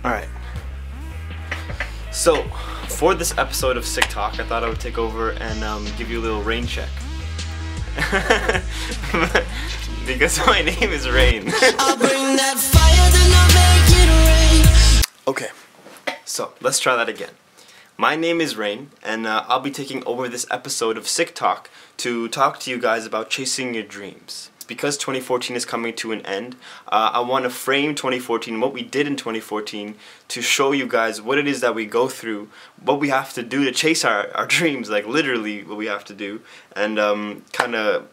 Alright. So, for this episode of Sick Talk, I thought I would take over and give you a little rain check. Because my name is Rayn. I'll bring that fire, then I'll make it rain. Okay, so let's try that again. My name is Rayn, and I'll be taking over this episode of Sick Talk to talk to you guys about chasing your dreams. Because 2014 is coming to an end, I want to frame 2014, what we did in 2014, to show you guys what it is that we go through, what we have to do to chase our dreams, like literally what we have to do, and kind of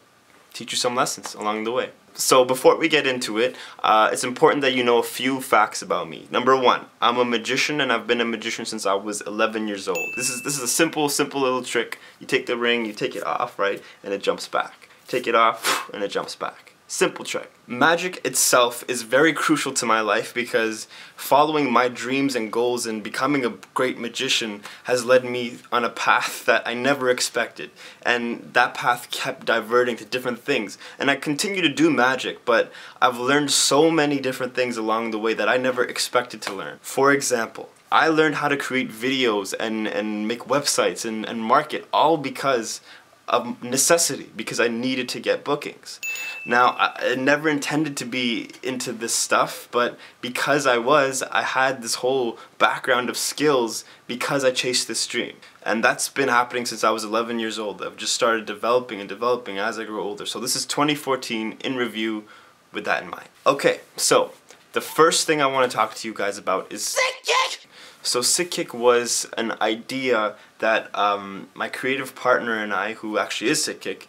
teach you some lessons along the way. So before we get into it, it's important that you know a few facts about me. Number one, I'm a magician, and I've been a magician since I was 11 years old. This is a simple little trick. You take the ring, you take it off, right, and it jumps back. Take it off, and it jumps back. Simple trick. Magic itself is very crucial to my life because following my dreams and goals and becoming a great magician has led me on a path that I never expected. And that path kept diverting to different things. And I continue to do magic, but I've learned so many different things along the way that I never expected to learn. For example, I learned how to create videos and make websites and market, all because of necessity, because I needed to get bookings. Now, I never intended to be into this stuff, but because I had this whole background of skills because I chased this dream. And that's been happening since I was 11 years old. I've just started developing and developing as I grew older. So this is 2014 in review with that in mind. Okay, so the first thing I want to talk to you guys about is Sickick! So Sickick was an idea that my creative partner and I, who actually is Sickick,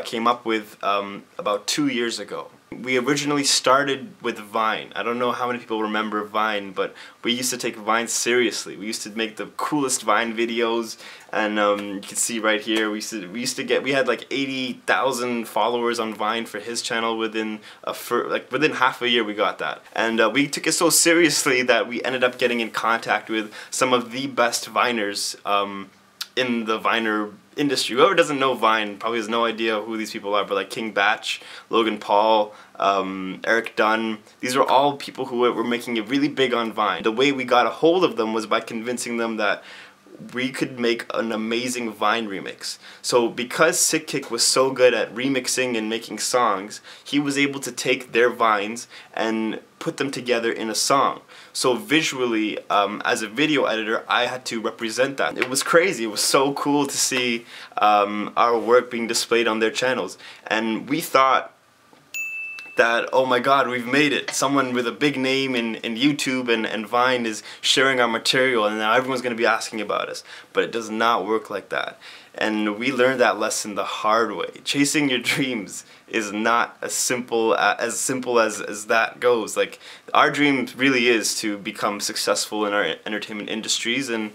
came up with about 2 years ago. We originally started with Vine. I don't know how many people remember Vine, but we used to take Vine seriously. We used to make the coolest Vine videos, and you can see right here, we had like 80,000 followers on Vine for his channel within half a year. We got that, and we took it so seriously that we ended up getting in contact with some of the best Viners in the Viner industry. Whoever doesn't know Vine probably has no idea who these people are, but like King Batch, Logan Paul, Eric Dunn, these are all people who were making it really big on Vine. The way we got a hold of them was by convincing them that we could make an amazing Vine remix. So because Sickick was so good at remixing and making songs, he was able to take their Vines and put them together in a song. So visually, as a video editor, I had to represent that. It was crazy. It was so cool to see our work being displayed on their channels. And we thought that, oh my god, we've made it. Someone with a big name in YouTube and Vine is sharing our material, and now everyone's going to be asking about us. But it does not work like that. And we learned that lesson the hard way. Chasing your dreams is not as simple as that goes. Like, our dream really is to become successful in our entertainment industries, and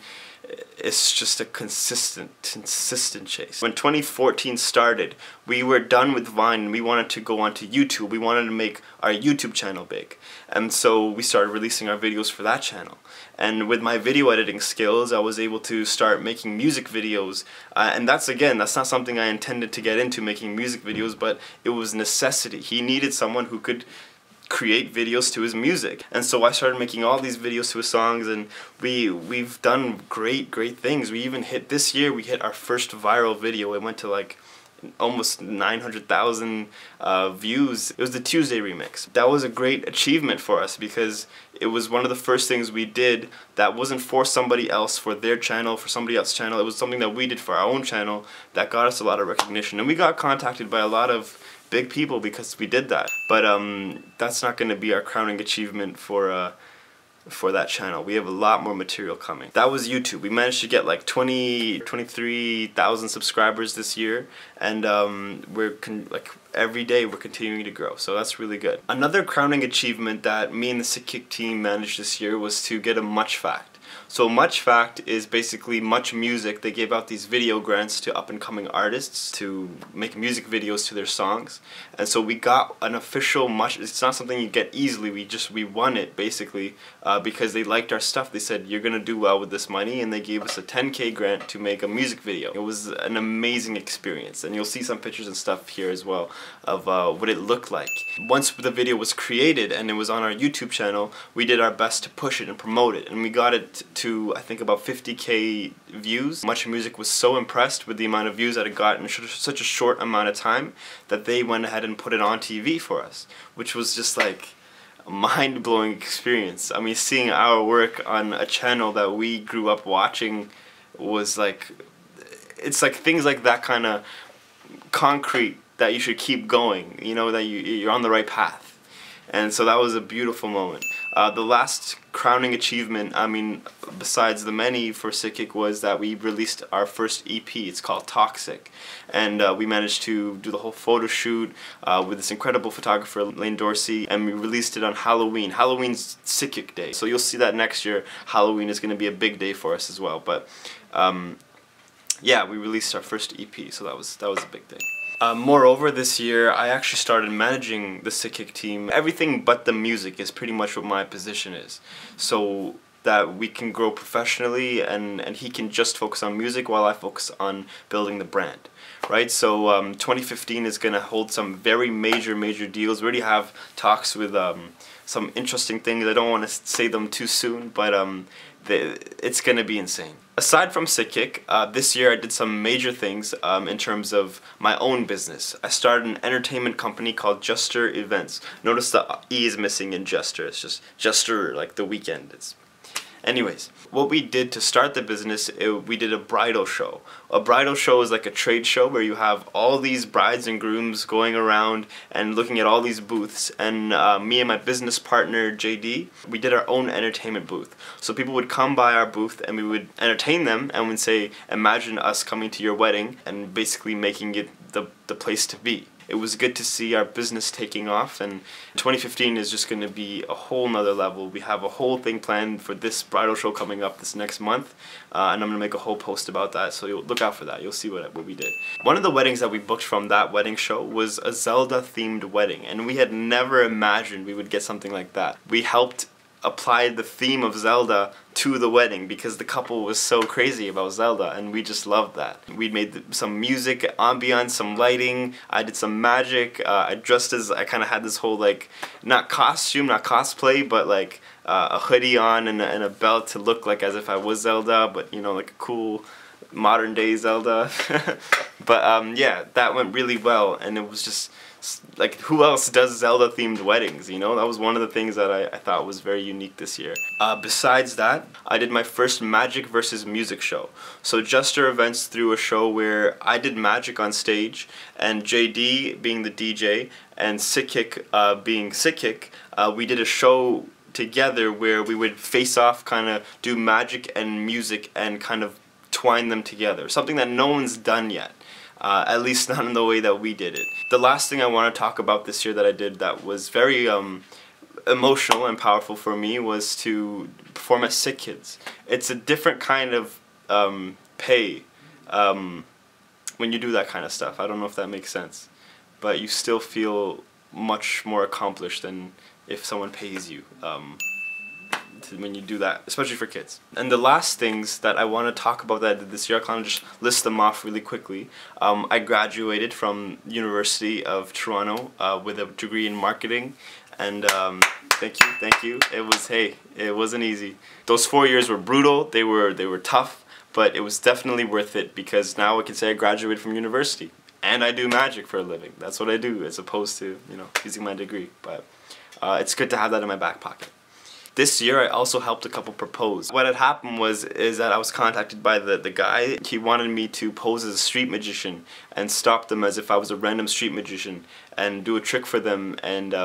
it's just a consistent chase. When 2014 started, we were done with Vine and we wanted to go onto YouTube. We wanted to make our YouTube channel big. And so we started releasing our videos for that channel. And with my video editing skills, I was able to start making music videos. And that's not something I intended to get into, making music videos, but it was necessity. He needed someone who could create videos to his music, and so I started making all these videos to his songs, and we've done great things. We even this year we hit our first viral video. It went to like almost 900,000 views. It was the Tuesday remix. That was a great achievement for us because it was one of the first things we did that wasn't for somebody else, for their channel, for somebody else's channel. It was something that we did for our own channel that got us a lot of recognition, and we got contacted by a lot of big people because we did that. But that's not going to be our crowning achievement for that channel. We have a lot more material coming. That was YouTube. We managed to get like 23,000 subscribers this year, and every day we're continuing to grow, so that's really good. Another crowning achievement that me and the Sickick team managed this year was to get a much fact. So Much Fact is basically Much Music. They gave out these video grants to up-and-coming artists to make music videos to their songs. And so we got an official Much. It's not something you get easily. We won it basically because they liked our stuff. They said, you're gonna do well with this money, and they gave us a 10K grant to make a music video. It was an amazing experience, and you'll see some pictures and stuff here as well of what it looked like. Once the video was created and it was on our YouTube channel, we did our best to push it and promote it, and we got it to I think about 50K views. Much Music was so impressed with the amount of views that it got in such a short amount of time that they went ahead and put it on TV for us, which was just like a mind-blowing experience. I mean, seeing our work on a channel that we grew up watching was like, it's like things like that kind of concrete that you should keep going, you know, that you're on the right path. And so that was a beautiful moment. The last crowning achievement, I mean, besides the many for Sickick, was that we released our first EP. It's called Toxic. And we managed to do the whole photo shoot with this incredible photographer, Lane Dorsey, and we released it on Halloween. Halloween's Sickick Day. So you'll see that next year. Halloween is going to be a big day for us as well. But yeah, we released our first EP, so that was a big thing. Moreover, this year I actually started managing the Sickick team. Everything but the music is pretty much what my position is, so that we can grow professionally and he can just focus on music while I focus on building the brand. Right, so 2015 is going to hold some very major deals. We already have talks with some interesting things. I don't want to say them too soon, but it's going to be insane. Aside from Sickick, this year I did some major things in terms of my own business. I started an entertainment company called Jester Events. Notice the E is missing in Jester. It's just Jester, like the weekend. Anyways, what we did to start the business, we did a bridal show. A bridal show is like a trade show where you have all these brides and grooms going around and looking at all these booths. And me and my business partner, JD, we did our own entertainment booth. So people would come by our booth and we would entertain them and we'd say, imagine us coming to your wedding, and basically making it the place to be. It was good to see our business taking off, and 2015 is just going to be a whole nother level. We have a whole thing planned for this bridal show coming up this next month, and I'm going to make a whole post about that, so you'll look out for that. You'll see what we did. One of the weddings that we booked from that wedding show was a Zelda-themed wedding, and we had never imagined we would get something like that. We helped apply the theme of Zelda to the wedding because the couple was so crazy about Zelda, and we just loved that. We made some music, ambiance, some lighting. I did some magic. I dressed as, I kind of had this whole like, not costume, not cosplay, but like a hoodie on and a belt to look like as if I was Zelda, but you know, like a cool modern day Zelda. But yeah, that went really well, and it was just like, who else does Zelda themed weddings, you know? That was one of the things that I thought was very unique this year. Besides that, I did my first magic versus music show. So Jester Events threw a show where I did magic on stage, and JD being the DJ and Sickick being Sickick, we did a show together where we would face off, kind of do magic and music and kind of twine them together. Something that no one's done yet. At least not in the way that we did it. The last thing I want to talk about this year that I did that was very emotional and powerful for me was to perform at Sick Kids. It's a different kind of pay when you do that kind of stuff. I don't know if that makes sense, but you still feel much more accomplished than if someone pays you when you do that, especially for kids. And the last things that I want to talk about that I did this year, I'll kind of just list them off really quickly. I graduated from University of Toronto with a degree in marketing, and thank you. It wasn't easy. Those 4 years were brutal, they were tough, but it was definitely worth it because now I can say I graduated from university. And I do magic for a living. That's what I do, as opposed to, you know, using my degree. But it's good to have that in my back pocket. This year I also helped a couple propose. What had happened is that I was contacted by the guy. He wanted me to pose as a street magician and stop them as if I was a random street magician and do a trick for them and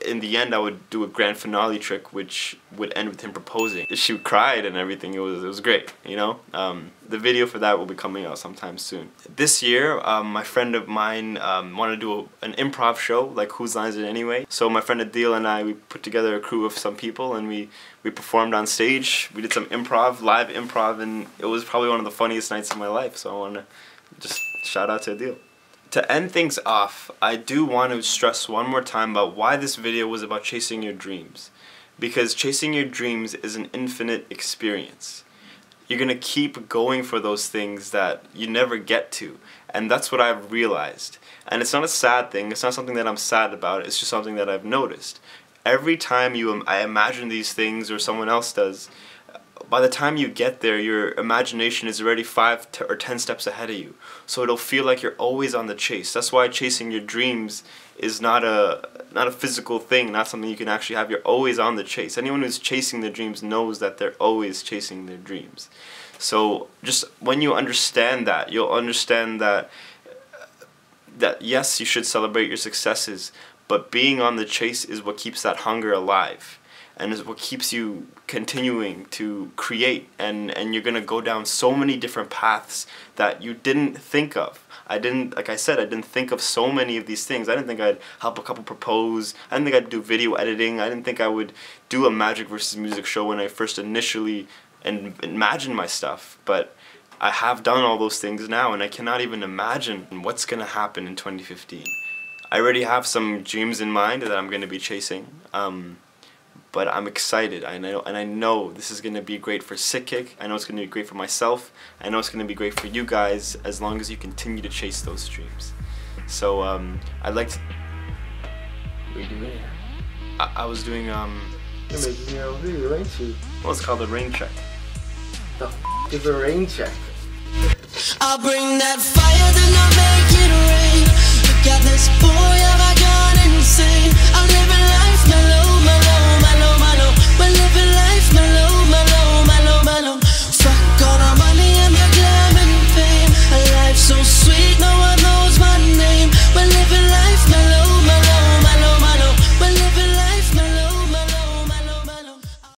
in the end I would do a grand finale trick which would end with him proposing. She cried and everything. It was great, you know. The video for that will be coming out sometime soon. This year, my friend of mine wanted to do an improv show, like Whose Line Is It Anyway? So my friend Adil and I, we put together a crew of some people and we performed on stage. We did some improv, live improv, and it was probably one of the funniest nights of my life. So I want to just shout out to Adil. To end things off, I do want to stress one more time about why this video was about chasing your dreams. Because chasing your dreams is an infinite experience. You're going to keep going for those things that you never get to. And that's what I've realized. And it's not a sad thing, it's not something that I'm sad about, it's just something that I've noticed. Every time I imagine these things or someone else does, by the time you get there, your imagination is already 5 or 10 steps ahead of you. So it'll feel like you're always on the chase. That's why chasing your dreams is not a physical thing, not something you can actually have. You're always on the chase. Anyone who's chasing their dreams knows that they're always chasing their dreams. So just when you understand that, you'll understand that yes, you should celebrate your successes, but being on the chase is what keeps that hunger alive. And is what keeps you continuing to create, and you're gonna go down so many different paths that you didn't think of. Like I said, I didn't think of so many of these things. I didn't think I'd help a couple propose. I didn't think I'd do video editing. I didn't think I would do a Magic versus Music show when I first initially imagined my stuff. But I have done all those things now, and I cannot even imagine what's gonna happen in 2015. I already have some dreams in mind that I'm gonna be chasing. But I'm excited, and I know this is going to be great for Sickick. I know it's going to be great for myself. I know it's going to be great for you guys as long as you continue to chase those dreams. So I'd like to... What are you doing here? I was doing You're making your own video, ain't you? well, it's called a rain check. The f is a rain check? I'll bring that fire to